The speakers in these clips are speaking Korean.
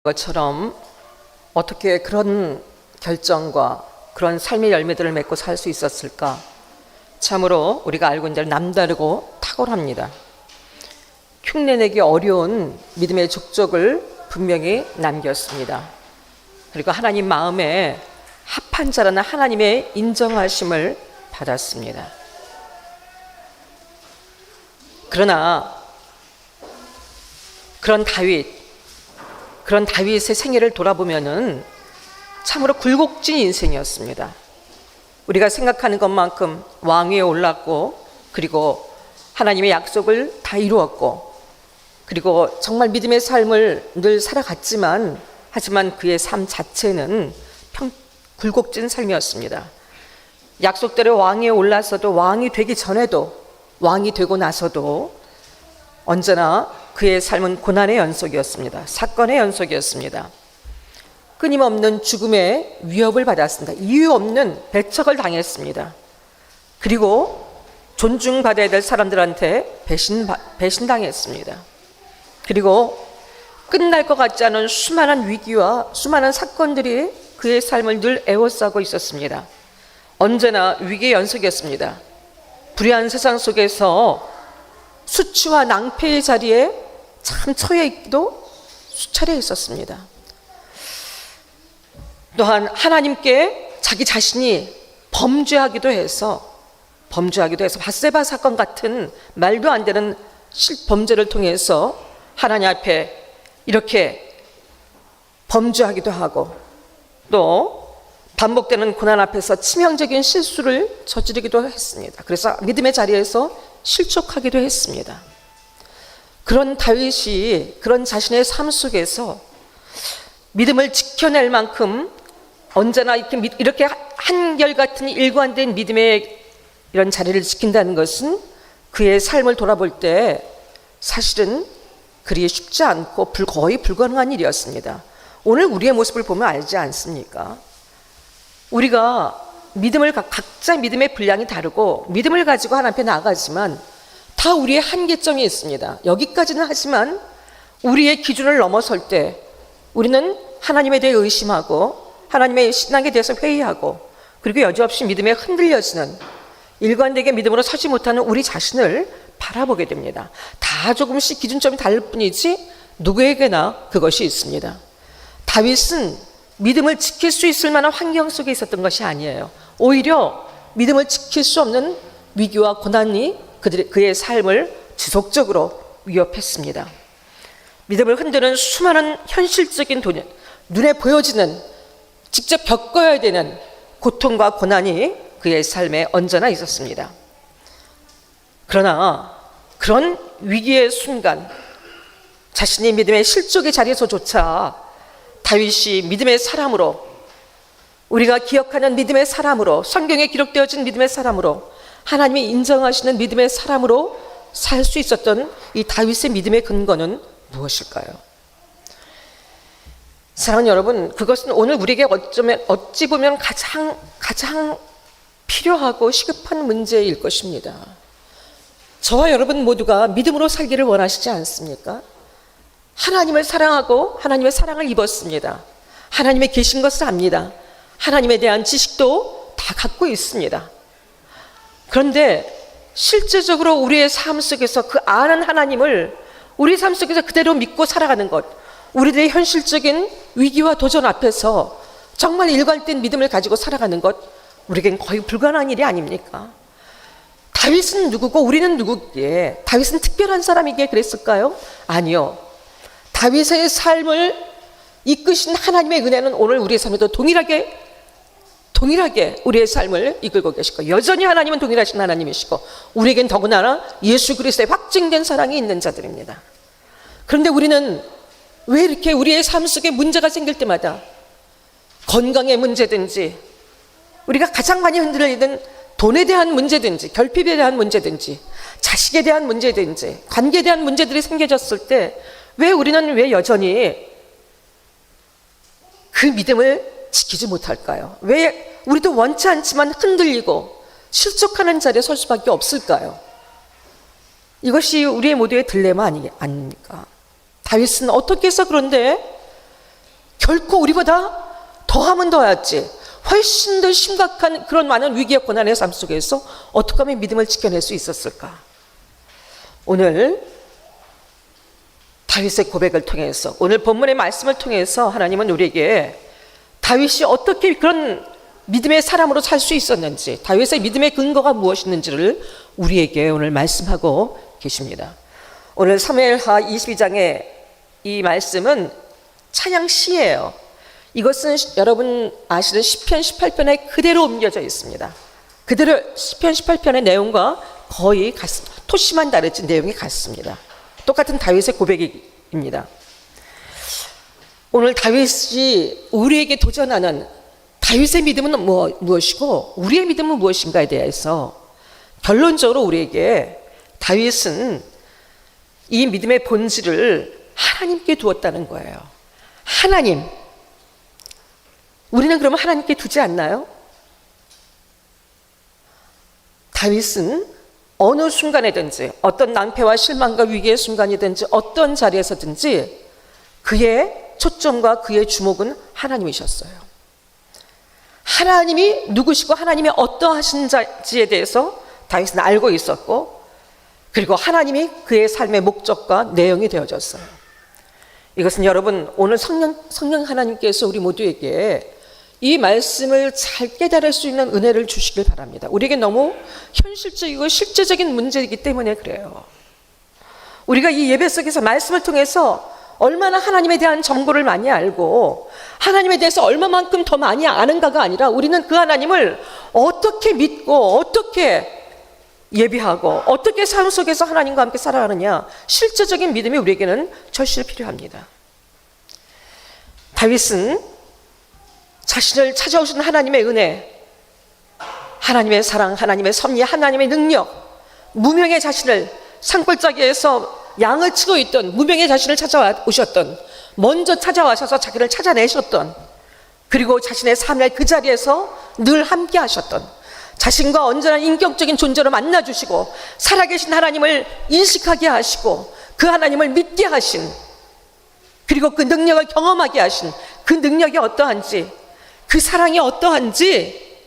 것처럼 어떻게 그런 결정과 그런 삶의 열매들을 맺고 살 수 있었을까? 참으로 우리가 알고 있는 대로 남다르고 탁월합니다. 흉내내기 어려운 믿음의 족적을 분명히 남겼습니다. 그리고 하나님 마음에 합한 자라는 하나님의 인정하심을 받았습니다. 그러나 그런 다윗의 생애를 돌아보면은 참으로 굴곡진 인생이었습니다. 우리가 생각하는 것만큼 왕위에 올랐고, 그리고 하나님의 약속을 다 이루었고, 그리고 정말 믿음의 삶을 늘 살아갔지만, 하지만 그의 삶 자체는 굴곡진 삶이었습니다. 약속대로 왕위에 올라서도, 왕이 되기 전에도, 왕이 되고 나서도 언제나 그의 삶은 고난의 연속이었습니다. 사건의 연속이었습니다. 끊임없는 죽음의 위협을 받았습니다. 이유 없는 배척을 당했습니다. 그리고 존중받아야 될 사람들한테 배신당했습니다. 그리고 끝날 것 같지 않은 수많은 위기와 수많은 사건들이 그의 삶을 늘 에워싸고 있었습니다. 언제나 위기의 연속이었습니다. 불의한 세상 속에서 수치와 낭패의 자리에 참 처해 있기도 수차례 있었습니다. 또한 하나님께 자기 자신이 범죄하기도 해서 밧세바 사건 같은 말도 안 되는 범죄를 통해서 하나님 앞에 이렇게 범죄하기도 하고, 또 반복되는 고난 앞에서 치명적인 실수를 저지르기도 했습니다. 그래서 믿음의 자리에서 실족하기도 했습니다. 그런 다윗이 그런 자신의 삶 속에서 믿음을 지켜낼 만큼 언제나 이렇게 한결같은 일관된 믿음의 이런 자리를 지킨다는 것은 그의 삶을 돌아볼 때 사실은 그리 쉽지 않고 거의 불가능한 일이었습니다. 오늘 우리의 모습을 보면 알지 않습니까? 우리가 각자 믿음의 분량이 다르고 믿음을 가지고 하나님 앞에 나아가지만 다 우리의 한계점이 있습니다. 여기까지는 하지만 우리의 기준을 넘어설 때 우리는 하나님에 대해 의심하고 하나님의 신앙에 대해서 회의하고, 그리고 여지없이 믿음에 흔들려지는, 일관되게 믿음으로 서지 못하는 우리 자신을 바라보게 됩니다. 다 조금씩 기준점이 다를 뿐이지 누구에게나 그것이 있습니다. 다윗은 믿음을 지킬 수 있을 만한 환경 속에 있었던 것이 아니에요. 오히려 믿음을 지킬 수 없는 위기와 고난이 그의 삶을 지속적으로 위협했습니다. 믿음을 흔드는 수많은 현실적인 눈에 보여지는, 직접 겪어야 되는 고통과 고난이 그의 삶에 언제나 있었습니다. 그러나 그런 위기의 순간, 자신이 믿음의 실족의 자리에서조차 다윗이 믿음의 사람으로, 우리가 기억하는 믿음의 사람으로, 성경에 기록되어진 믿음의 사람으로, 하나님이 인정하시는 믿음의 사람으로 살 수 있었던 이 다윗의 믿음의 근거는 무엇일까요? 사랑하는 여러분, 그것은 오늘 우리에게 어찌 보면 가장 필요하고 시급한 문제일 것입니다. 저와 여러분 모두가 믿음으로 살기를 원하시지 않습니까? 하나님을 사랑하고 하나님의 사랑을 입었습니다. 하나님의 계신 것을 압니다. 하나님에 대한 지식도 다 갖고 있습니다. 그런데 실제적으로 우리의 삶 속에서 그 아는 하나님을 우리 삶 속에서 그대로 믿고 살아가는 것, 우리들의 현실적인 위기와 도전 앞에서 정말 일관된 믿음을 가지고 살아가는 것, 우리에겐 거의 불가능한 일이 아닙니까? 다윗은 누구고 우리는 누구기에? 다윗은 특별한 사람이기에 그랬을까요? 아니요. 다윗의 삶을 이끄신 하나님의 은혜는 오늘 우리의 삶에도 동일하게 우리의 삶을 이끌고 계시고, 여전히 하나님은 동일하신 하나님이시고, 우리에겐 더구나 예수 그리스도의 확증된 사랑이 있는 자들입니다. 그런데 우리는 왜 이렇게 우리의 삶 속에 문제가 생길 때마다, 건강의 문제든지, 우리가 가장 많이 흔들리는 돈에 대한 문제든지, 결핍에 대한 문제든지, 자식에 대한 문제든지, 관계에 대한 문제들이 생겨졌을 때 왜 여전히 그 믿음을 지키지 못할까요? 왜 우리도 원치 않지만 흔들리고 실족하는 자리에 설 수밖에 없을까요? 이것이 우리의 모두의 딜레마 아닙니까? 다윗은 어떻게 해서 그런데 결코 우리보다 더하면 더하지 훨씬 더 심각한 그런 많은 위기와 고난의 삶 속에서 어떻게 하면 믿음을 지켜낼 수 있었을까? 오늘 다윗의 고백을 통해서, 오늘 본문의 말씀을 통해서 하나님은 우리에게 다윗이 어떻게 그런 믿음의 사람으로 살 수 있었는지, 다윗의 믿음의 근거가 무엇이었는지를 우리에게 오늘 말씀하고 계십니다. 오늘 사무엘하 22장의 이 말씀은 찬양 시예요. 이것은 여러분 아시는 시편 18편에 그대로 옮겨져 있습니다. 그대로 시편 18편의 내용과 거의 같습니다. 토시만 다르지 내용이 같습니다. 똑같은 다윗의 고백입니다. 오늘 다윗이 우리에게 도전하는 다윗의 믿음은 무엇이고 우리의 믿음은 무엇인가에 대해서 결론적으로 우리에게 다윗은 이 믿음의 본질을 하나님께 두었다는 거예요. 하나님. 우리는 그러면 하나님께 두지 않나요? 다윗은 어느 순간에든지 어떤 낭패와 실망과 위기의 순간이든지 어떤 자리에서든지 그의 초점과 그의 주목은 하나님이셨어요. 하나님이 누구시고 하나님이 어떠하신지에 대해서 다윗은 알고 있었고, 그리고 하나님이 그의 삶의 목적과 내용이 되어졌어요. 이것은 여러분 오늘 성령 하나님께서 우리 모두에게 이 말씀을 잘 깨달을 수 있는 은혜를 주시길 바랍니다. 우리에게 너무 현실적이고 실제적인 문제이기 때문에 그래요. 우리가 이 예배 속에서 말씀을 통해서 얼마나 하나님에 대한 정보를 많이 알고 하나님에 대해서 얼마만큼 더 많이 아는가가 아니라 우리는 그 하나님을 어떻게 믿고 어떻게 예비하고 어떻게 삶 속에서 하나님과 함께 살아가느냐, 실제적인 믿음이 우리에게는 절실히 필요합니다. 다윗은 자신을 찾아오신 하나님의 은혜, 하나님의 사랑, 하나님의 섭리, 하나님의 능력, 무명의 자신을 산골짜기에서 양을 치고 있던 무명의 자신을 찾아오셨던, 먼저 찾아와셔서 자기를 찾아내셨던, 그리고 자신의 삶의 그 자리에서 늘 함께 하셨던, 자신과 언제나 인격적인 존재로 만나주시고 살아계신 하나님을 인식하게 하시고 그 하나님을 믿게 하신, 그리고 그 능력을 경험하게 하신, 그 능력이 어떠한지, 그 사랑이 어떠한지,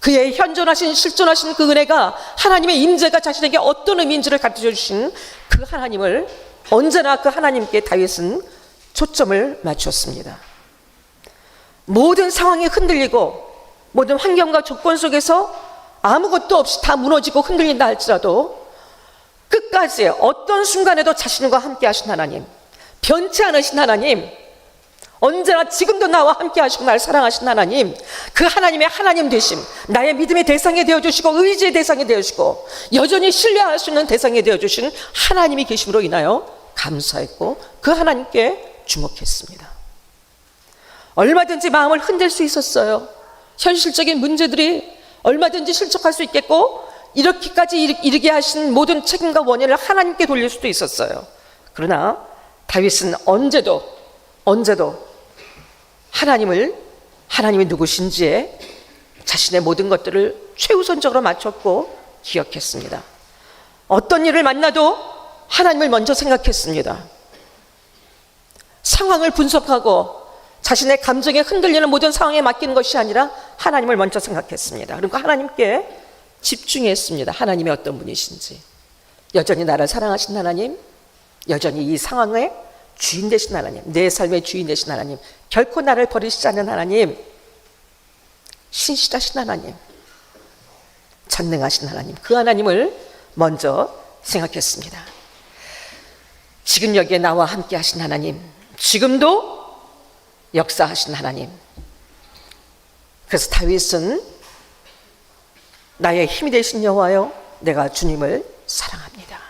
그의 현존하신 실존하신 그 은혜가, 하나님의 임재가 자신에게 어떤 의미인지를 가르쳐 주신 그 하나님을, 언제나 그 하나님께 다윗은 초점을 맞췄습니다. 모든 상황이 흔들리고 모든 환경과 조건 속에서 아무것도 없이 다 무너지고 흔들린다 할지라도 끝까지 어떤 순간에도 자신과 함께 하신 하나님, 변치 않으신 하나님, 언제나 지금도 나와 함께 하시고 날 사랑하신 하나님, 그 하나님의 하나님 되심, 나의 믿음의 대상이 되어주시고 의지의 대상이 되어주시고 여전히 신뢰할 수 있는 대상이 되어주신 하나님이 계심으로 인하여 감사했고 그 하나님께 주목했습니다. 얼마든지 마음을 흔들 수 있었어요. 현실적인 문제들이 얼마든지 실족할 수 있겠고 이렇게까지 이르게 하신 모든 책임과 원인을 하나님께 돌릴 수도 있었어요. 그러나 다윗은 언제도 하나님이 누구신지에 자신의 모든 것들을 최우선적으로 맞췄고 기억했습니다. 어떤 일을 만나도 하나님을 먼저 생각했습니다. 상황을 분석하고 자신의 감정에 흔들리는 모든 상황에 맡기는 것이 아니라 하나님을 먼저 생각했습니다. 그리고 하나님께 집중했습니다. 하나님이 어떤 분이신지, 여전히 나를 사랑하신 하나님, 여전히 이 상황의 주인 되신 하나님, 내 삶의 주인 되신 하나님, 결코 나를 버리시지 않는 하나님, 신실하신 하나님, 전능하신 하나님, 그 하나님을 먼저 생각했습니다. 지금 여기에 나와 함께 하신 하나님, 지금도 역사하신 하나님. 그래서 다윗은 나의 힘이 되신 여호와여, 내가 주님을 사랑합니다.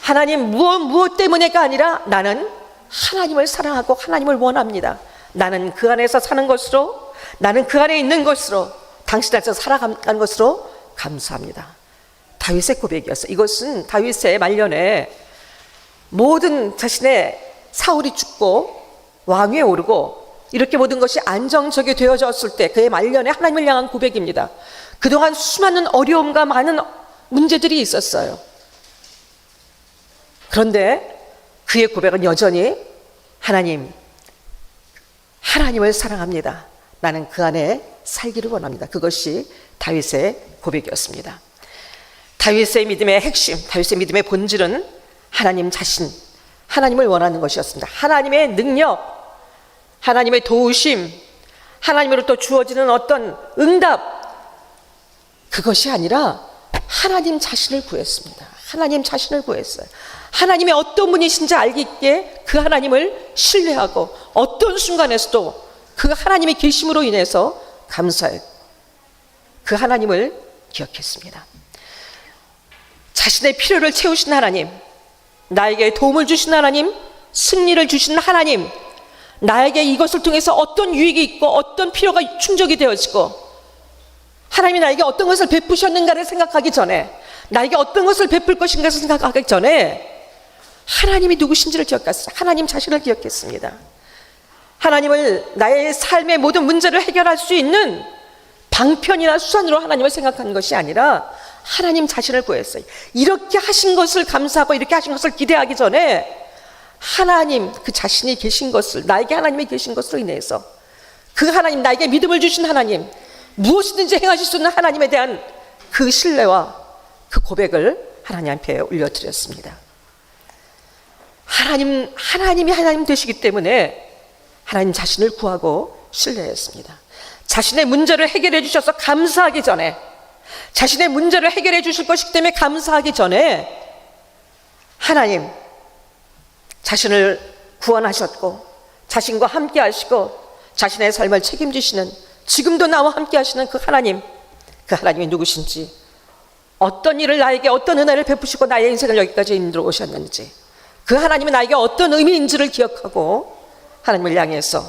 하나님 무엇 때문에가 아니라 나는 하나님을 사랑하고 하나님을 원합니다. 나는 그 안에서 사는 것으로, 나는 그 안에 있는 것으로, 당신 안에서 살아가는 것으로 감사합니다. 다윗의 고백이었어요. 이것은 다윗의 말년에 모든 자신의 사울이 죽고 왕위에 오르고 이렇게 모든 것이 안정적이 되어졌을 때 그의 말년에 하나님을 향한 고백입니다. 그동안 수많은 어려움과 많은 문제들이 있었어요. 그런데 그의 고백은 여전히 하나님, 하나님을 사랑합니다. 나는 그 안에 살기를 원합니다. 그것이 다윗의 고백이었습니다. 다윗의 믿음의 핵심, 다윗의 믿음의 본질은 하나님 자신, 하나님을 원하는 것이었습니다. 하나님의 능력, 하나님의 도우심, 하나님으로부터 주어지는 어떤 응답, 그것이 아니라 하나님 자신을 구했습니다. 하나님 자신을 구했어요. 하나님의 어떤 분이신지 알기에 그 하나님을 신뢰하고 어떤 순간에서도 그 하나님의 계심으로 인해서 감사해 그 하나님을 기억했습니다. 자신의 필요를 채우신 하나님, 나에게 도움을 주신 하나님, 승리를 주신 하나님, 나에게 이것을 통해서 어떤 유익이 있고 어떤 필요가 충족이 되어지고 하나님이 나에게 어떤 것을 베푸셨는가를 생각하기 전에, 나에게 어떤 것을 베풀 것인가를 생각하기 전에 하나님이 누구신지를 기억했어요. 하나님 자신을 기억했습니다. 하나님을 나의 삶의 모든 문제를 해결할 수 있는 방편이나 수단으로 하나님을 생각하는 것이 아니라 하나님 자신을 구했어요. 이렇게 하신 것을 감사하고 이렇게 하신 것을 기대하기 전에 하나님 그 자신이 계신 것을, 나에게 하나님이 계신 것으로 인해서 그 하나님, 나에게 믿음을 주신 하나님, 무엇이든지 행하실 수 있는 하나님에 대한 그 신뢰와 그 고백을 하나님 앞에 올려드렸습니다. 하나님이 하나님 되시기 때문에 하나님 자신을 구하고 신뢰했습니다. 자신의 문제를 해결해 주셔서 감사하기 전에, 자신의 문제를 해결해 주실 것이기 때문에 감사하기 전에 하나님 자신을 구원하셨고 자신과 함께 하시고 자신의 삶을 책임지시는, 지금도 나와 함께 하시는 그 하나님, 그 하나님이 누구신지, 어떤 일을 나에게 어떤 은혜를 베푸시고 나의 인생을 여기까지 인도로 오셨는지, 그 하나님이 나에게 어떤 의미인지를 기억하고 하나님을 향해서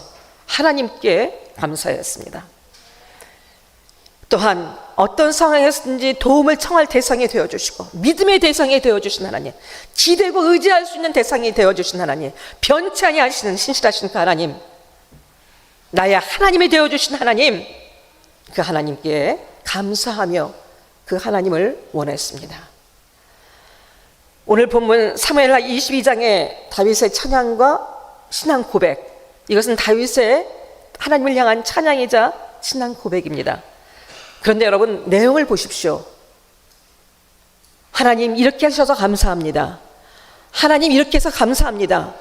하나님께 감사했습니다. 또한 어떤 상황에서든지 도움을 청할 대상이 되어주시고 믿음의 대상이 되어주신 하나님, 기대고 의지할 수 있는 대상이 되어주신 하나님, 변치 아니하시는 신실하신 그 하나님, 나의 하나님이 되어주신 하나님, 그 하나님께 감사하며 그 하나님을 원했습니다. 오늘 본문 사무엘하 22장의 다윗의 찬양과 신앙 고백, 이것은 다윗의 하나님을 향한 찬양이자 신앙 고백입니다. 그런데 여러분, 내용을 보십시오. 하나님 이렇게 하셔서 감사합니다. 하나님 이렇게 해서 감사합니다.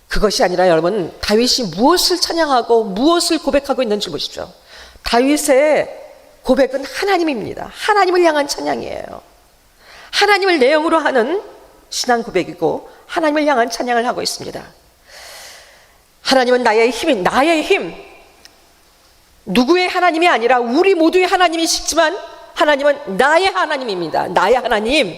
그것이 아니라 여러분, 다윗이 무엇을 찬양하고 무엇을 고백하고 있는지 보십시오. 다윗의 고백은 하나님입니다. 하나님을 향한 찬양이에요. 하나님을 내용으로 하는 신앙 고백이고 하나님을 향한 찬양을 하고 있습니다. 하나님은 나의 힘인, 나의 힘, 누구의 하나님이 아니라 우리 모두의 하나님이시지만 하나님은 나의 하나님입니다. 나의 하나님,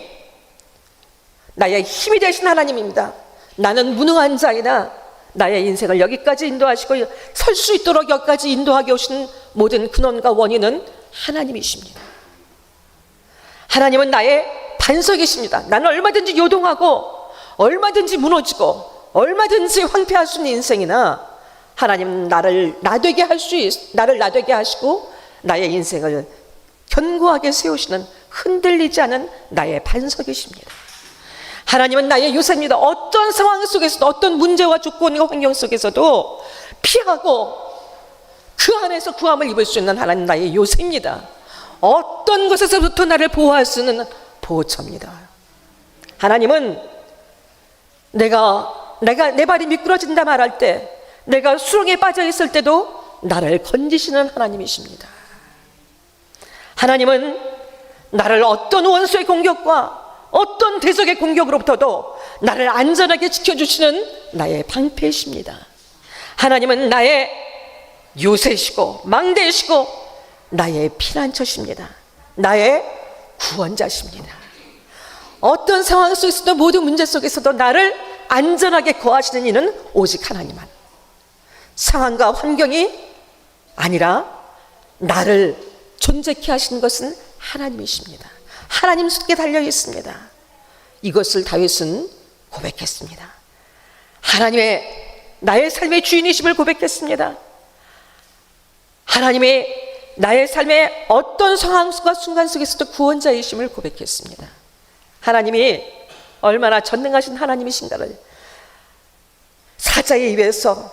나의 힘이 되신 하나님입니다. 나는 무능한 자이나 나의 인생을 여기까지 인도하시고 설 수 있도록 여기까지 인도하게 오신 모든 근원과 원인은 하나님이십니다. 하나님은 나의 반석이십니다. 나는 얼마든지 요동하고 얼마든지 무너지고 얼마든지 황폐할 수 있는 인생이나 하나님은 나를 나되게 하시고 나의 인생을 견고하게 세우시는, 흔들리지 않은 나의 반석이십니다. 하나님은 나의 요새입니다. 어떤 상황 속에서도, 어떤 문제와 조건과 환경 속에서도 피하고 그 안에서 구함을 입을 수 있는 하나님, 나의 요새입니다. 어떤 것에서부터 나를 보호할 수 있는 보호처입니다. 하나님은 내가 내 발이 미끄러진다 말할 때, 내가 수렁에 빠져 있을 때도 나를 건지시는 하나님이십니다. 하나님은 나를 어떤 원수의 공격과 어떤 대적의 공격으로부터도 나를 안전하게 지켜주시는 나의 방패이십니다. 하나님은 나의 요새시고 망대시고 나의 피난처십니다. 나의 구원자십니다. 어떤 상황 속에서도, 모든 문제 속에서도 나를 안전하게 거하시는 이는 오직 하나님만. 상황과 환경이 아니라 나를 존재케 하시는 것은 하나님이십니다. 하나님 속에 달려 있습니다. 이것을 다윗은 고백했습니다. 하나님의 나의 삶의 주인이심을 고백했습니다. 하나님의 나의 삶의 어떤 상황과 순간 속에서도 구원자이심을 고백했습니다. 하나님이 얼마나 전능하신 하나님이신가를 사자의 입에서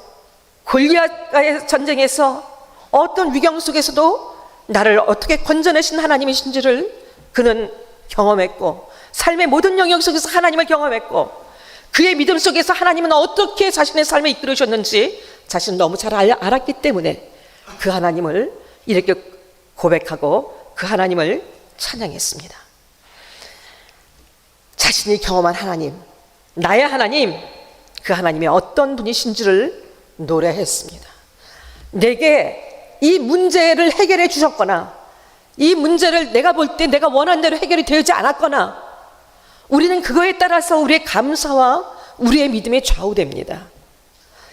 골리앗과의 전쟁에서 어떤 위경 속에서도 나를 어떻게 건져내신 하나님이신지를 그는 경험했고, 삶의 모든 영역 속에서 하나님을 경험했고, 그의 믿음 속에서 하나님은 어떻게 자신의 삶을 이끌으셨는지 자신은 너무 잘 알았기 때문에 그 하나님을 이렇게 고백하고 그 하나님을 찬양했습니다. 자신이 경험한 하나님, 나의 하나님, 그 하나님이 어떤 분이신지를 노래했습니다. 내게 이 문제를 해결해 주셨거나, 이 문제를 내가 볼 때 내가 원하는 대로 해결이 되지 않았거나, 우리는 그거에 따라서 우리의 감사와 우리의 믿음이 좌우됩니다.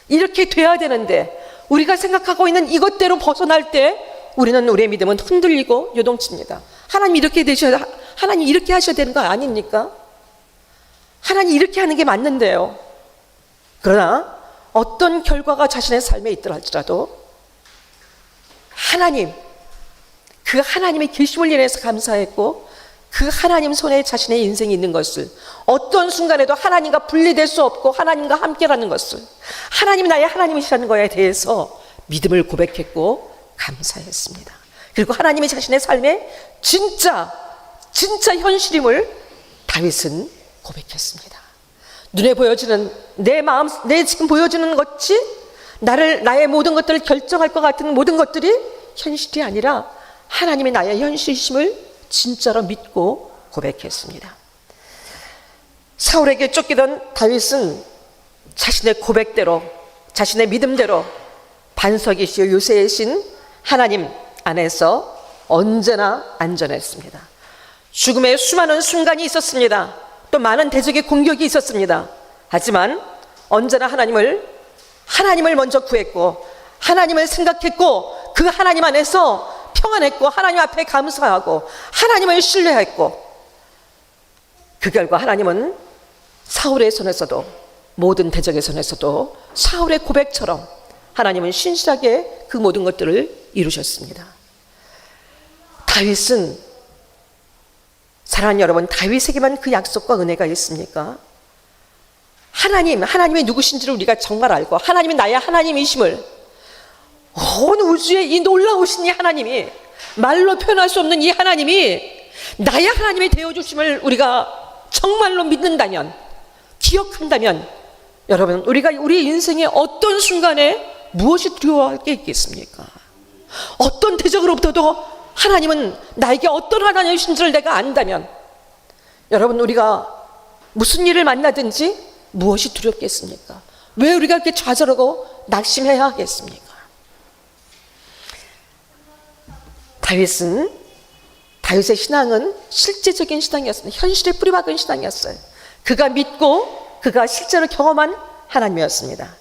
이렇게 돼야 되는데 우리가 생각하고 있는 이것대로 벗어날 때 우리는 우리의 믿음은 흔들리고 요동칩니다. 하나님 이렇게 하나님 이렇게 하셔야 되는 거 아닙니까? 하나님 이렇게 하는 게 맞는데요. 그러나 어떤 결과가 자신의 삶에 있더라 할지라도 하나님, 그 하나님의 계심을 인해서 감사했고, 그 하나님 손에 자신의 인생이 있는 것을, 어떤 순간에도 하나님과 분리될 수 없고 하나님과 함께라는 것을, 하나님이 나의 하나님이시라는 것에 대해서 믿음을 고백했고 감사했습니다. 그리고 하나님이 자신의 삶에 진짜 현실임을 다윗은 고백했습니다. 눈에 보여지는 내 마음, 내 지금 보여지는 것이 나의 모든 것들을 결정할 것 같은 모든 것들이 현실이 아니라 하나님이 나의 현실이심을 진짜로 믿고 고백했습니다. 사울에게 쫓기던 다윗은 자신의 고백대로, 자신의 믿음대로 반석이시오 요새의 신 하나님 안에서 언제나 안전했습니다. 죽음의 수많은 순간이 있었습니다. 또 많은 대적의 공격이 있었습니다. 하지만 언제나 하나님을 먼저 구했고, 하나님을 생각했고, 그 하나님 안에서 평안했고, 하나님 앞에 감사하고, 하나님을 신뢰했고, 그 결과 하나님은 사울의 손에서도, 모든 대적의 손에서도 사울의 고백처럼 하나님은 신실하게 그 모든 것들을 이루셨습니다. 다윗은, 사랑하는 여러분, 다윗에게만 그 약속과 은혜가 있습니까? 하나님이 누구신지를 우리가 정말 알고, 하나님이 나의 하나님이심을, 온 우주의 이 놀라우신 이 하나님이, 말로 표현할 수 없는 이 하나님이 나의 하나님이 되어주심을 우리가 정말로 믿는다면, 기억한다면, 여러분, 우리가 우리 인생의 어떤 순간에 무엇이 두려워할 게 있겠습니까? 어떤 대적으로부터도 하나님은 나에게 어떤 하나님이신지를 내가 안다면, 여러분, 우리가 무슨 일을 만나든지 무엇이 두렵겠습니까? 왜 우리가 이렇게 좌절하고 낙심해야 하겠습니까? 다윗의 신앙은 실제적인 신앙이었습니다. 현실에 뿌리박은 신앙이었어요. 그가 믿고 그가 실제로 경험한 하나님이었습니다.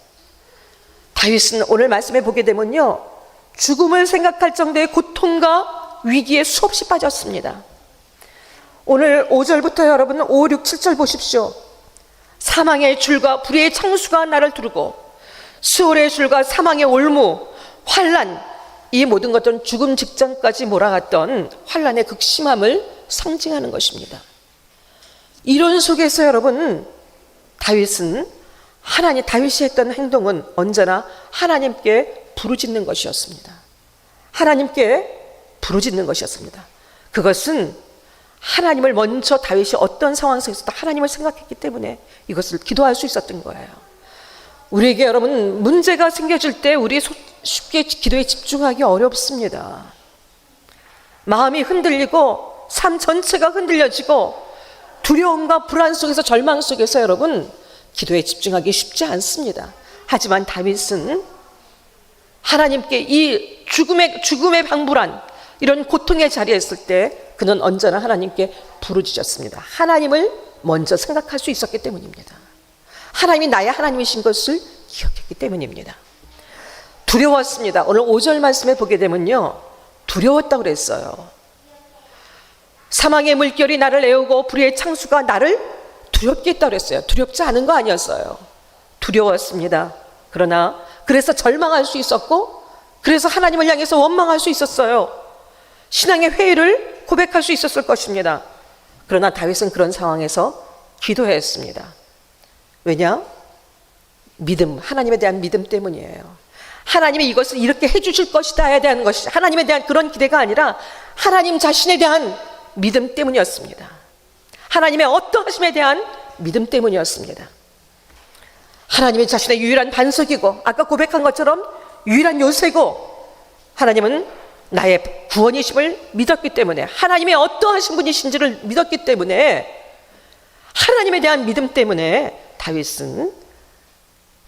다윗은 오늘 말씀에 보게 되면요, 죽음을 생각할 정도의 고통과 위기에 수없이 빠졌습니다. 오늘 5절부터 여러분 5, 6, 7절 보십시오. 사망의 줄과 불의의 창수가 나를 두르고, 수월의 줄과 사망의 올무, 환난, 이 모든 것들은 죽음 직전까지 몰아갔던 환난의 극심함을 상징하는 것입니다. 이런 속에서 여러분, 다윗이 했던 행동은 언제나 하나님께 부르짖는 것이었습니다. 하나님께 부르짖는 것이었습니다. 그것은 하나님을 먼저, 다윗이 어떤 상황 속에서도 하나님을 생각했기 때문에 이것을 기도할 수 있었던 거예요. 우리에게 여러분, 문제가 생겨질 때 우리 쉽게 기도에 집중하기 어렵습니다. 마음이 흔들리고 삶 전체가 흔들려지고 두려움과 불안 속에서, 절망 속에서 여러분, 기도에 집중하기 쉽지 않습니다. 하지만 다윗은 하나님께 이 죽음의 방불한 이런 고통의 자리에 있을 때 그는 언제나 하나님께 부르짖었습니다. 하나님을 먼저 생각할 수 있었기 때문입니다. 하나님이 나의 하나님이신 것을 기억했기 때문입니다. 두려웠습니다. 오늘 5절 말씀에 보게 되면요, 두려웠다고 그랬어요. 사망의 물결이 나를 애우고 불의의 창수가 나를 두렵게 했다고 그랬어요. 두렵지 않은 거 아니었어요. 두려웠습니다. 그래서 절망할 수 있었고, 그래서 하나님을 향해서 원망할 수 있었어요. 신앙의 회의를 고백할 수 있었을 것입니다. 그러나 다윗은 그런 상황에서 기도했습니다. 왜냐? 믿음, 하나님에 대한 믿음 때문이에요. 하나님이 이것을 이렇게 해주실 것이다에 대한 것이, 하나님에 대한 그런 기대가 아니라 하나님 자신에 대한 믿음 때문이었습니다. 하나님의 어떠하심에 대한 믿음 때문이었습니다. 하나님이 자신의 유일한 반석이고 아까 고백한 것처럼 유일한 요새고, 하나님은 나의 구원이심을 믿었기 때문에, 하나님의 어떠하신 분이신지를 믿었기 때문에, 하나님에 대한 믿음 때문에 다윗은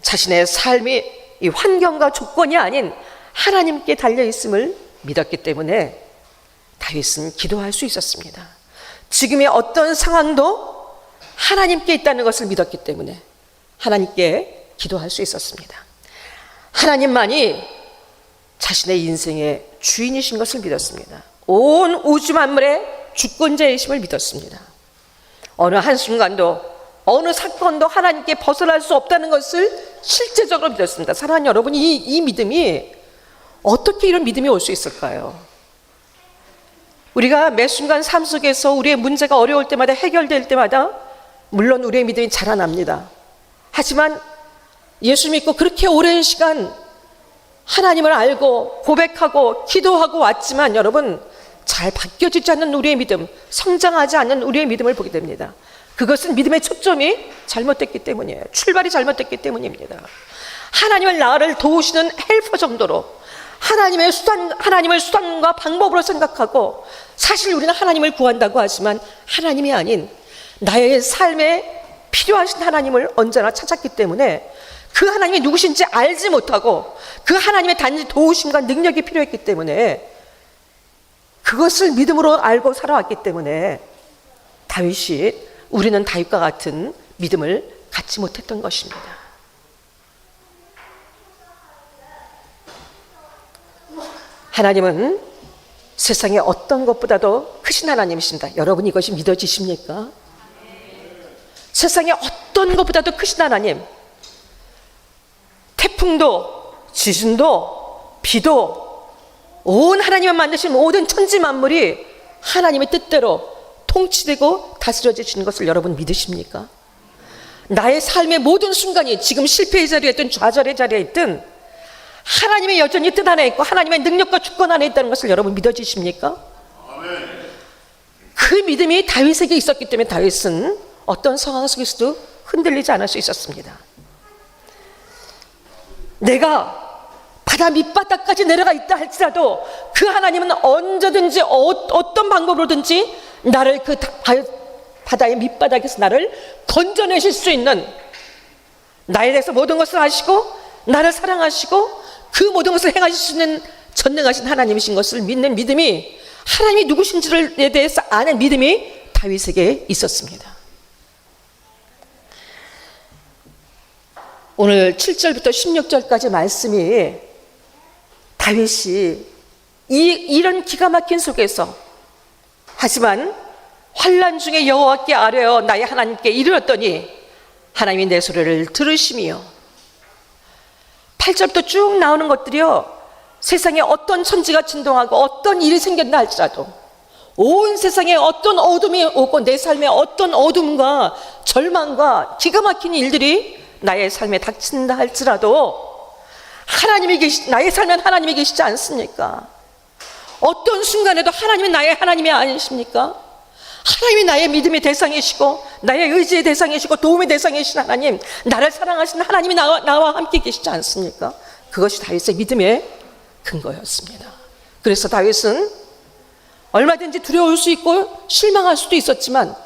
자신의 삶이 이 환경과 조건이 아닌 하나님께 달려있음을 믿었기 때문에 다윗은 기도할 수 있었습니다. 지금의 어떤 상황도 하나님께 있다는 것을 믿었기 때문에 하나님께 기도할 수 있었습니다. 하나님만이 자신의 인생의 주인이신 것을 믿었습니다. 온 우주 만물의 주권자이심을 믿었습니다. 어느 한순간도 어느 사건도 하나님께 벗어날 수 없다는 것을 실제적으로 믿었습니다. 사랑하는 여러분, 이 믿음이 어떻게 이런 믿음이 올 수 있을까요? 우리가 매 순간 삶 속에서 우리의 문제가 어려울 때마다, 해결될 때마다 물론 우리의 믿음이 자라납니다. 하지만 예수 믿고 그렇게 오랜 시간 하나님을 알고 고백하고 기도하고 왔지만 여러분, 잘 바뀌어지지 않는 우리의 믿음, 성장하지 않는 우리의 믿음을 보게 됩니다. 그것은 믿음의 초점이 잘못됐기 때문이에요. 출발이 잘못됐기 때문입니다. 하나님을 나를 도우시는 헬퍼 정도로 하나님을 수단과 방법으로 생각하고, 사실 우리는 하나님을 구한다고 하지만 하나님이 아닌 나의 삶에 필요하신 하나님을 언제나 찾았기 때문에 그 하나님이 누구신지 알지 못하고 그 하나님의 단지 도우심과 능력이 필요했기 때문에 그것을 믿음으로 알고 살아왔기 때문에 다윗이, 우리는 다윗과 같은 믿음을 갖지 못했던 것입니다. 하나님은 세상의 어떤 것보다도 크신 하나님이십니다. 여러분, 이것이 믿어지십니까? 세상의 어떤 것보다도 크신 하나님, 태풍도 지진도 비도 온 하나님이 만드신 모든 천지 만물이 하나님의 뜻대로 통치되고 다스려지시는 것을 여러분 믿으십니까? 나의 삶의 모든 순간이 지금 실패의 자리에 있든 좌절의 자리에 있든 하나님의 여전히 뜻 안에 있고 하나님의 능력과 주권 안에 있다는 것을 여러분 믿어지십니까? 그 믿음이 다윗에게 있었기 때문에 다윗은 어떤 상황 속에서도 흔들리지 않을 수 있었습니다. 내가 바다 밑바닥까지 내려가 있다 할지라도 그 하나님은 언제든지 어떤 방법으로든지 나를 그 바다의 밑바닥에서 나를 건져내실 수 있는, 나에 대해서 모든 것을 아시고 나를 사랑하시고 그 모든 것을 행하실 수 있는 전능하신 하나님이신 것을 믿는 믿음이, 하나님이 누구신지에 대해서 아는 믿음이 다윗에게 있었습니다. 오늘 7절부터 16절까지 말씀이 다윗이 이런 기가 막힌 속에서, 하지만 환난 중에 여호와께 아뢰어 나의 하나님께 이르렀더니 하나님이 내 소리를 들으시며, 8절부터 쭉 나오는 것들이요, 세상에 어떤 천지가 진동하고 어떤 일이 생겼나 할지라도, 온 세상에 어떤 어둠이 오고 내 삶에 어떤 어둠과 절망과 기가 막힌 일들이 나의 삶에 닥친다 할지라도 나의 삶엔 하나님이 계시지 않습니까? 어떤 순간에도 하나님이 나의 하나님이 아니십니까? 하나님이 나의 믿음의 대상이시고 나의 의지의 대상이시고 도움의 대상이신 하나님, 나를 사랑하시는 하나님이 나와 함께 계시지 않습니까? 그것이 다윗의 믿음의 근거였습니다. 그래서 다윗은 얼마든지 두려울 수 있고 실망할 수도 있었지만,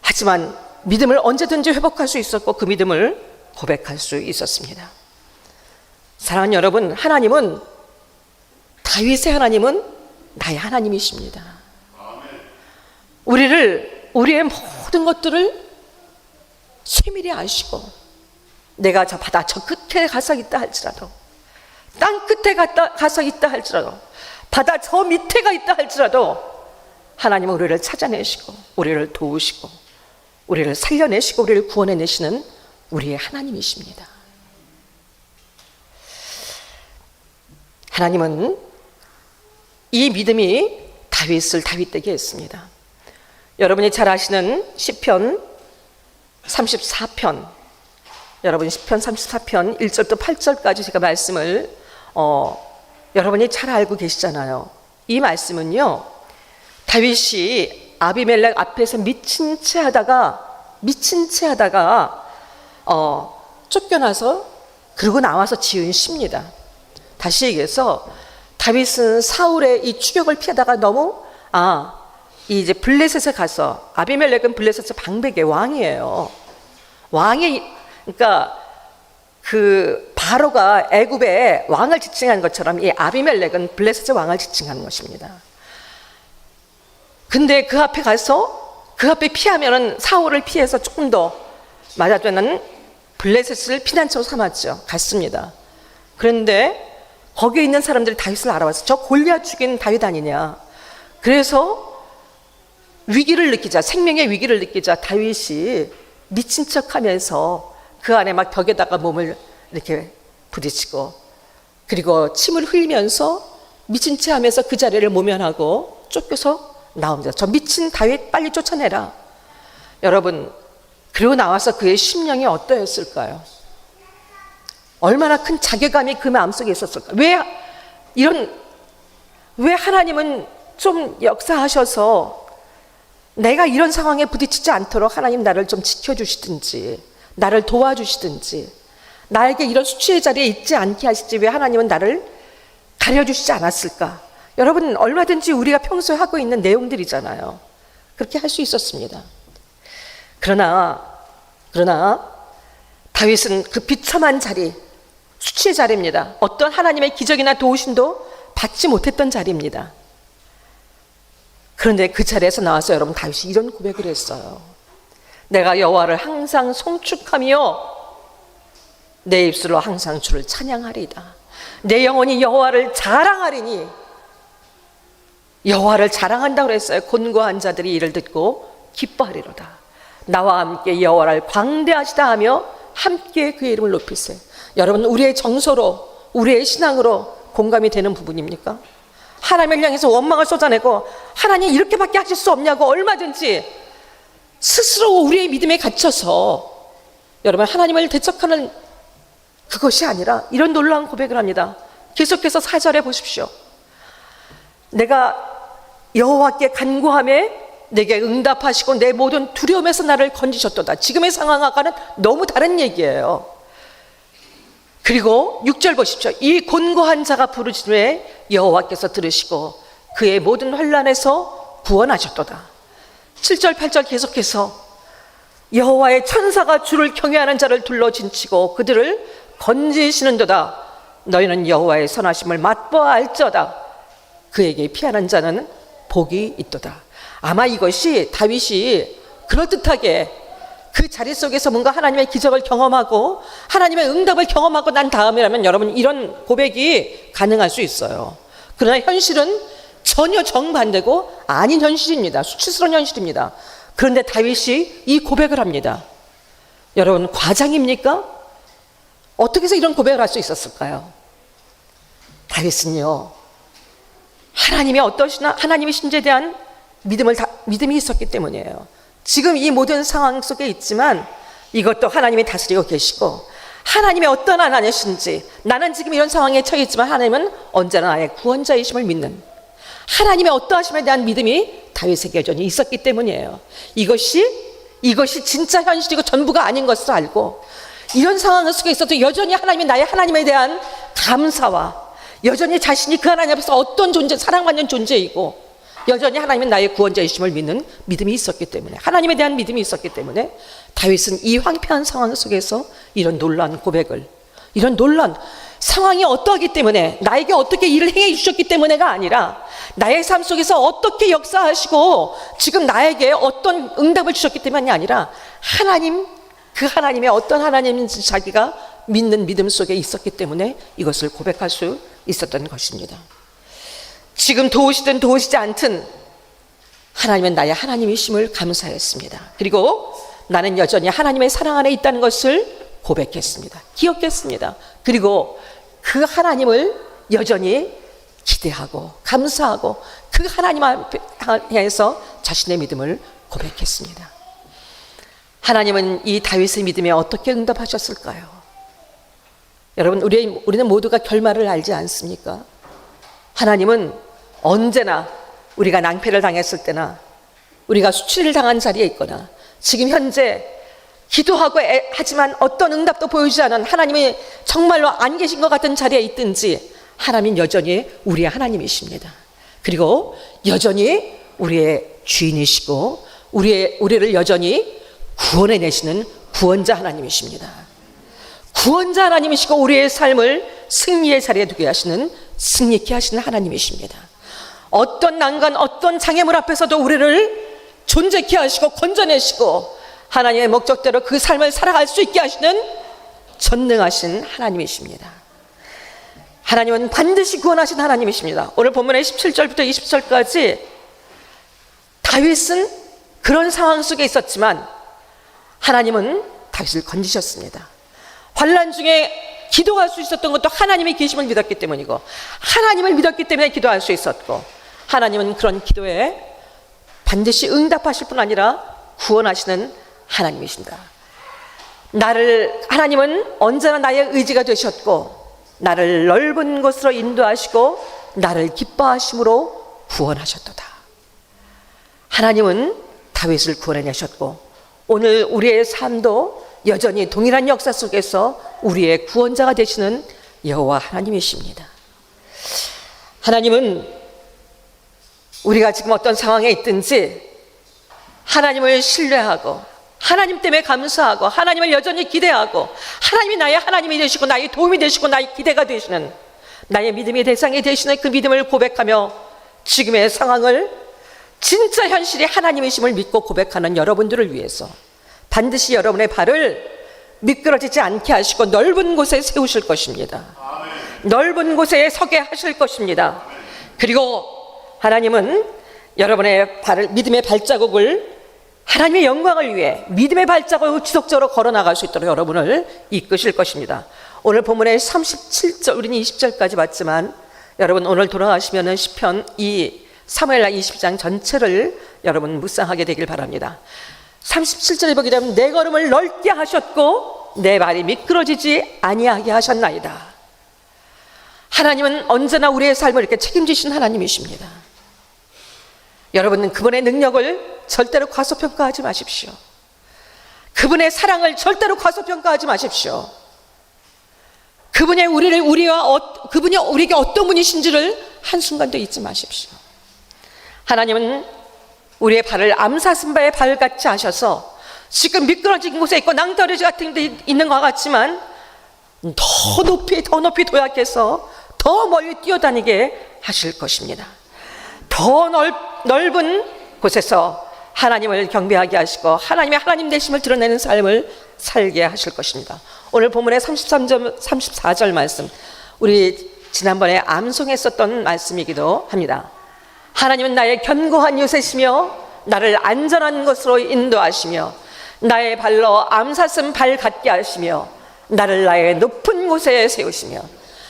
하지만 믿음을 언제든지 회복할 수 있었고 그 믿음을 고백할 수 있었습니다. 사랑하는 여러분, 하나님은, 다윗의 하나님은 나의 하나님이십니다. 우리의 모든 것들을 세밀히 아시고, 내가 저 바다 저 끝에 가서 있다 할지라도, 땅 끝에 가서 있다 할지라도, 바다 저 밑에 가 있다 할지라도 하나님은 우리를 찾아내시고 우리를 도우시고 우리를 살려내시고 우리를 구원해내시는 우리의 하나님이십니다. 하나님은 이 믿음이 다윗을 다윗되게 했습니다. 여러분이 잘 아시는 시편 34편 여러분 시편 34편 1절부터 8절까지 제가 말씀을 여러분이 잘 알고 계시잖아요. 이 말씀은요, 다윗이 아비멜렉 앞에서 미친 채 하다가 쫓겨나서 그러고 나와서 지은 시입니다. 다시 얘기해서 다윗은 사울의 이 추격을 피하다가 너무 이제 블레셋에 가서, 아비멜렉은 블레셋의 방백의 왕이에요. 그러니까 그 바로가 애굽의 왕을 지칭한 것처럼 이 아비멜렉은 블레셋의 왕을 지칭하는 것입니다. 근데 그 앞에 가서 그 앞에 피하면은 사울을 피해서 조금 더 맞아주는 블레셋을 피난처로 삼았죠. 갔습니다. 그런데 거기에 있는 사람들이 다윗을 알아봤어요. 저 골리앗 죽인 다윗 아니냐. 그래서 위기를 느끼자, 생명의 위기를 느끼자 다윗이 미친 척하면서 그 안에 막 벽에다가 몸을 이렇게 부딪히고, 그리고 침을 흘리면서 미친 채 하면서 그 자리를 모면하고 쫓겨서 나옵니다. 저 미친 다윗 빨리 쫓아내라. 여러분, 그리고 나와서 그의 심령이 어떠했을까요? 얼마나 큰 자괴감이 그 마음속에 있었을까? 왜 하나님은 좀 역사하셔서 내가 이런 상황에 부딪히지 않도록 하나님 나를 좀 지켜주시든지, 나를 도와주시든지, 나에게 이런 수치의 자리에 있지 않게 하시지 왜 하나님은 나를 가려주시지 않았을까? 여러분, 얼마든지 우리가 평소에 하고 있는 내용들이잖아요. 그렇게 할 수 있었습니다. 그러나 다윗은 그 비참한 자리, 수치의 자리입니다. 어떤 하나님의 기적이나 도우심도 받지 못했던 자리입니다. 그런데 그 자리에서 나와서 여러분, 다윗이 이런 고백을 했어요. 내가 여호와를 항상 송축하며 내 입술로 항상 주를 찬양하리이다. 내 영혼이 여호와를 자랑하리니. 여호와를 자랑한다고 그랬어요. 곤고한 자들이 이를 듣고 기뻐하리로다. 나와 함께 여호와를 광대하시다 하며 함께 그의 이름을 높이세요. 여러분, 우리의 정서로, 우리의 신앙으로 공감이 되는 부분입니까? 하나님을 향해서 원망을 쏟아내고 하나님 이렇게밖에 하실 수 없냐고 얼마든지 스스로 우리의 믿음에 갇혀서 여러분 하나님을 대적하는 그것이 아니라 이런 놀라운 고백을 합니다. 계속해서 4절에 보십시오. 내가 여호와께 간구하며 내게 응답하시고 내 모든 두려움에서 나를 건지셨도다. 지금의 상황과는 너무 다른 얘기예요. 그리고 6절 보십시오. 이 곤고한 자가 부르짖음에 여호와께서 들으시고 그의 모든 환난에서 구원하셨도다. 7절 8절 계속해서 여호와의 천사가 주를 경외하는 자를 둘러 진치고 그들을 건지시는도다. 너희는 여호와의 선하심을 맛보아 알지어다. 그에게 피하는 자는 복이 있도다. 아마 이것이 다윗이 그럴듯하게 그 자리 속에서 뭔가 하나님의 기적을 경험하고 하나님의 응답을 경험하고 난 다음이라면 여러분 이런 고백이 가능할 수 있어요. 그러나 현실은 전혀 정반대고 아닌 현실입니다. 수치스러운 현실입니다. 그런데 다윗이 이 고백을 합니다. 여러분, 과장입니까? 어떻게 해서 이런 고백을 할 수 있었을까요? 다윗은요, 하나님의 어떠시나 하나님의 신재에 대한 믿음이 있었기 때문이에요. 지금 이 모든 상황 속에 있지만 이것도 하나님이 다스리고 계시고 하나님의 어떤 하나님이신지, 나는 지금 이런 상황에 처해 있지만 하나님은 언제나 나의 구원자이심을 믿는 하나님의 어떠하심에 대한 믿음이 다윗에게 여전히 있었기 때문이에요. 이것이 진짜 현실이고 전부가 아닌 것을 알고 이런 상황 속에 있어도 여전히 하나님이 나의 하나님에 대한 감사와 여전히 자신이 그 하나님 앞에서 어떤 존재, 사랑받는 존재이고 여전히 하나님은 나의 구원자이심을 믿는 믿음이 있었기 때문에, 하나님에 대한 믿음이 있었기 때문에 다윗은 이 황폐한 상황 속에서 이런 놀라운 고백을, 이런 놀라운 상황이 어떠하기 때문에, 나에게 어떻게 일을 행해 주셨기 때문에가 아니라 나의 삶 속에서 어떻게 역사하시고 지금 나에게 어떤 응답을 주셨기 때문이 아니라 하나님, 그 하나님의 어떤 하나님인지 자기가 믿는 믿음 속에 있었기 때문에 이것을 고백할 수 있었던 것입니다. 지금 도우시든 도우시지 않든 하나님은 나의 하나님이심을 감사했습니다. 그리고 나는 여전히 하나님의 사랑 안에 있다는 것을 고백했습니다. 기억했습니다. 그리고 그 하나님을 여전히 기대하고 감사하고 그 하나님 앞에서 자신의 믿음을 고백했습니다. 하나님은 이 다윗의 믿음에 어떻게 응답하셨을까요? 여러분, 우리는 모두가 결말을 알지 않습니까? 하나님은 언제나 우리가 낭패를 당했을 때나 우리가 수치를 당한 자리에 있거나 지금 현재 기도하고 하지만 어떤 응답도 보이지 않은 하나님이 정말로 안 계신 것 같은 자리에 있든지 하나님은 여전히 우리의 하나님이십니다. 그리고 여전히 우리의 주인이시고 우리를 여전히 구원해내시는 구원자 하나님이십니다. 구원자 하나님이시고 우리의 삶을 승리의 자리에 두게 하시는, 승리케 하시는 하나님이십니다. 어떤 난관, 어떤 장애물 앞에서도 우리를 존재케 하시고 건져내시고 하나님의 목적대로 그 삶을 살아갈 수 있게 하시는 전능하신 하나님이십니다. 하나님은 반드시 구원하신 하나님이십니다. 오늘 본문의 17절부터 20절까지 다윗은 그런 상황 속에 있었지만 하나님은 다윗을 건지셨습니다. 환난 중에 기도할 수 있었던 것도 하나님의 계심을 믿었기 때문이고 하나님을 믿었기 때문에 기도할 수 있었고 하나님은 그런 기도에 반드시 응답하실 뿐 아니라 구원하시는 하나님이십니다. 하나님은 언제나 나의 의지가 되셨고 나를 넓은 곳으로 인도하시고 나를 기뻐하심으로 구원하셨도다. 하나님은 다윗을 구원해내셨고 오늘 우리의 삶도 여전히 동일한 역사 속에서 우리의 구원자가 되시는 여호와 하나님이십니다. 하나님은 우리가 지금 어떤 상황에 있든지 하나님을 신뢰하고 하나님 때문에 감사하고 하나님을 여전히 기대하고 하나님이 나의 하나님이 되시고 나의 도움이 되시고 나의 기대가 되시는 나의 믿음의 대상이 되시는 그 믿음을 고백하며 지금의 상황을 진짜 현실이 하나님이심을 믿고 고백하는 여러분들을 위해서 반드시 여러분의 발을 미끄러지지 않게 하시고 넓은 곳에 세우실 것입니다. 넓은 곳에 서게 하실 것입니다. 그리고 하나님은 여러분의 믿음의 발자국을 하나님의 영광을 위해 믿음의 발자국을 지속적으로 걸어나갈 수 있도록 여러분을 이끄실 것입니다. 오늘 본문의 37절, 우리는 20절까지 봤지만 여러분 오늘 돌아가시면 시편 사무엘하 22장 전체를 여러분 묵상하게 되길 바랍니다. 37절에 보게 되면 내 걸음을 넓게 하셨고 내 발이 미끄러지지 아니하게 하셨나이다. 하나님은 언제나 우리의 삶을 이렇게 책임지신 하나님이십니다. 여러분은 그분의 능력을 절대로 과소평가하지 마십시오. 그분의 사랑을 절대로 과소평가하지 마십시오. 그분이 우리에게 어떤 분이신지를 한순간도 잊지 마십시오. 하나님은 우리의 발을 암사슴바의 발같이 하셔서 지금 미끄러진 곳에 있고 낭떠러지 같은 데 있는 것 같지만 더 높이 도약해서 더 멀리 뛰어다니게 하실 것입니다. 더 넓은 곳에서 하나님을 경배하게 하시고 하나님의 하나님 되심을 드러내는 삶을 살게 하실 것입니다. 오늘 본문의 34절 말씀, 우리 지난번에 암송했었던 말씀이기도 합니다. 하나님은 나의 견고한 요새시며 나를 안전한 곳으로 인도하시며 나의 발로 암사슴 발 같게 하시며 나를 나의 높은 곳에 세우시며,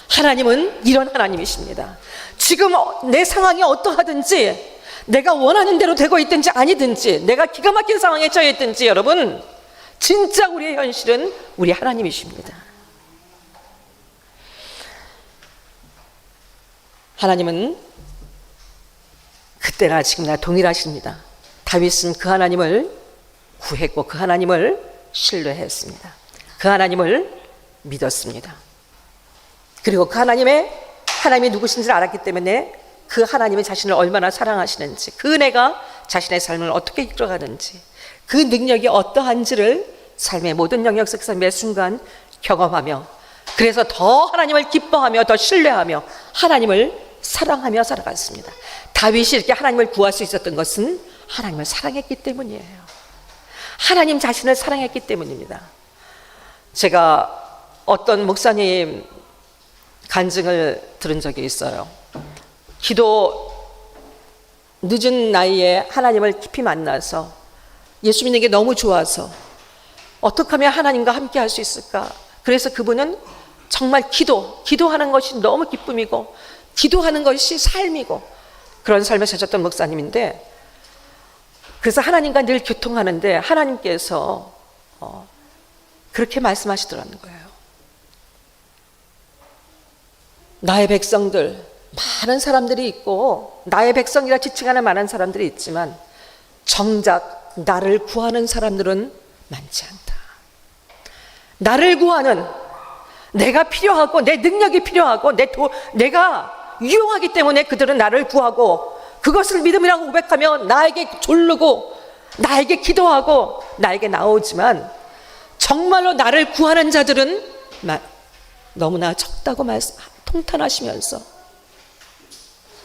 하나님은 이런 하나님이십니다. 지금 내 상황이 어떠하든지, 내가 원하는 대로 되고 있든지 아니든지, 내가 기가 막힌 상황에 처해 있든지, 여러분 진짜 우리의 현실은 우리 하나님이십니다. 하나님은 그때나 지금나 동일하십니다. 다윗은 그 하나님을 구했고 그 하나님을 신뢰했습니다. 그 하나님을 믿었습니다. 그리고 그 하나님이 누구신지를 알았기 때문에 그 하나님이 자신을 얼마나 사랑하시는지, 그 은혜가 자신의 삶을 어떻게 이끌어가는지, 그 능력이 어떠한지를 삶의 모든 영역 속에서 매 순간 경험하며, 그래서 더 하나님을 기뻐하며 더 신뢰하며 하나님을 사랑하며 살아갔습니다. 다윗이 이렇게 하나님을 구할 수 있었던 것은 하나님을 사랑했기 때문이에요. 하나님 자신을 사랑했기 때문입니다. 제가 어떤 목사님 간증을 들은 적이 있어요. 늦은 나이에 하나님을 깊이 만나서 예수 믿는 게 너무 좋아서 어떻게 하면 하나님과 함께 할 수 있을까? 그래서 그분은 정말 기도하는 것이 너무 기쁨이고 기도하는 것이 삶이고 그런 삶을 사셨던 목사님인데, 그래서 하나님과 늘 교통하는데 하나님께서 그렇게 말씀하시더라는 거예요. 나의 백성들, 많은 사람들이 있고 나의 백성이라 지칭하는 많은 사람들이 있지만 정작 나를 구하는 사람들은 많지 않다. 나를 구하는, 내가 필요하고 내 능력이 필요하고 내가 유용하기 때문에 그들은 나를 구하고 그것을 믿음이라고 고백하며 나에게 졸르고 나에게 기도하고 나에게 나오지만 정말로 나를 구하는 자들은 너무나 적다고 통탄하시면서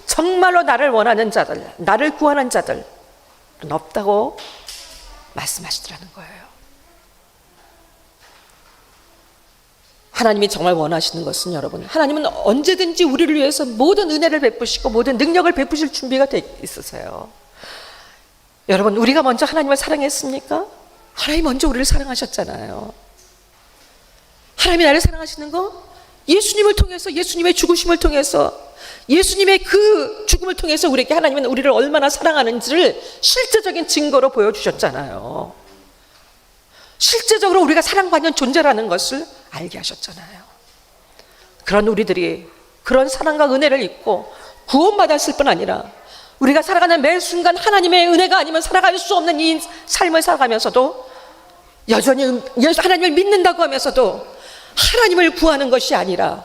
정말로 나를 원하는 자들, 나를 구하는 자들은 없다고 말씀하시더라는 거예요. 하나님이 정말 원하시는 것은 여러분, 하나님은 언제든지 우리를 위해서 모든 은혜를 베푸시고 모든 능력을 베푸실 준비가 돼 있으세요. 여러분, 우리가 먼저 하나님을 사랑했습니까? 하나님이 먼저 우리를 사랑하셨잖아요. 하나님이 나를 사랑하시는 거 예수님을 통해서, 예수님의 죽으심을 통해서, 예수님의 그 죽음을 통해서 우리에게 하나님은 우리를 얼마나 사랑하는지를 실제적인 증거로 보여주셨잖아요. 실제적으로 우리가 사랑받는 존재라는 것을 알게 하셨잖아요. 그런 우리들이 그런 사랑과 은혜를 입고 구원받았을 뿐 아니라 우리가 살아가는 매 순간 하나님의 은혜가 아니면 살아갈 수 없는 이 삶을 살아가면서도 여전히 하나님을 믿는다고 하면서도 하나님을 구하는 것이 아니라,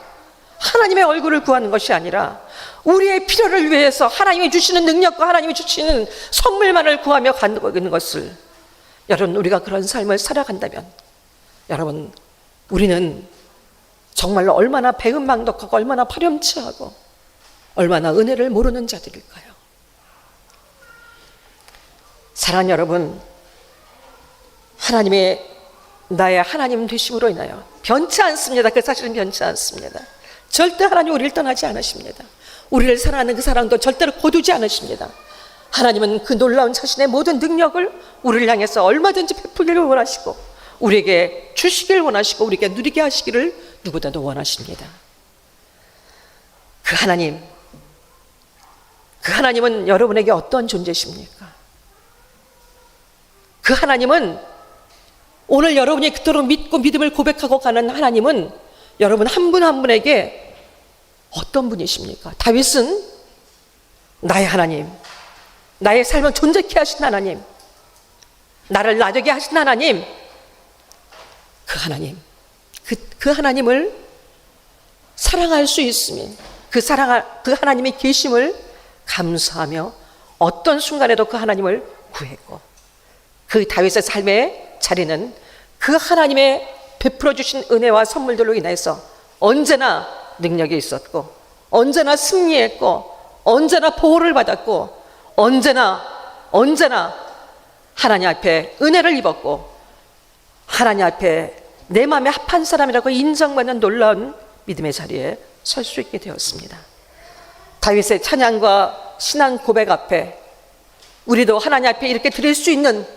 하나님의 얼굴을 구하는 것이 아니라 우리의 필요를 위해서 하나님이 주시는 능력과 하나님이 주시는 선물만을 구하며 가고 있는 것을, 여러분, 우리가 그런 삶을 살아간다면 여러분, 우리는 정말로 얼마나 배은망덕하고 얼마나 파렴치하고 얼마나 은혜를 모르는 자들일까요? 사랑하는 여러분, 하나님의 나의 하나님 되심으로 인하여 변치 않습니다. 그 사실은 변치 않습니다. 절대 하나님 우리를 떠나지 않으십니다. 우리를 사랑하는 그 사랑도 절대로 거두지 않으십니다. 하나님은 그 놀라운 자신의 모든 능력을 우리를 향해서 얼마든지 베풀기를 원하시고 우리에게 주시길 원하시고 우리에게 누리게 하시기를 누구보다도 원하십니다. 그 하나님은 여러분에게 어떤 존재십니까? 그 하나님은, 오늘 여러분이 그토록 믿고 믿음을 고백하고 가는 하나님은 여러분 한 분 한 분에게 어떤 분이십니까? 다윗은 나의 하나님, 나의 삶을 존재케 하신 하나님, 나를 나되게 하신 하나님, 그 하나님을 사랑할 수 있으면 그 하나님의 계심을 감사하며 어떤 순간에도 그 하나님을 구했고, 그 다윗의 삶의 자리는 그 하나님의 베풀어 주신 은혜와 선물들로 인해서 언제나 능력이 있었고, 언제나 승리했고, 언제나 보호를 받았고, 언제나 하나님 앞에 은혜를 입었고, 하나님 앞에 내 마음에 합한 사람이라고 인정받는 놀라운 믿음의 자리에 설 수 있게 되었습니다. 다윗의 찬양과 신앙 고백 앞에 우리도 하나님 앞에 이렇게 드릴 수 있는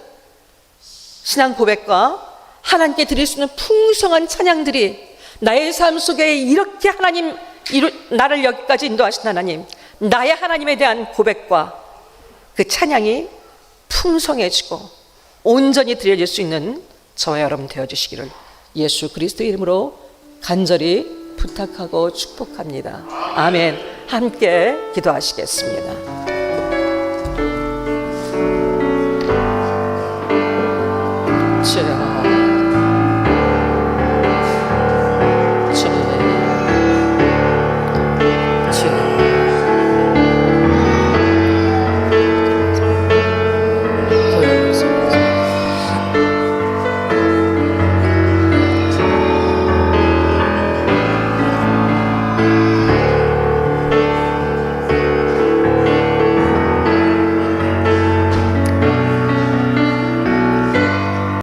신앙 고백과 하나님께 드릴 수 있는 풍성한 찬양들이, 나의 삶 속에 이렇게 나를 여기까지 인도하신 하나님, 나의 하나님에 대한 고백과 그 찬양이 풍성해지고 온전히 드려질 수 있는 저와 여러분 되어주시기를 예수 그리스도의 이름으로 간절히 부탁하고 축복합니다. 아멘. 함께 기도하시겠습니다.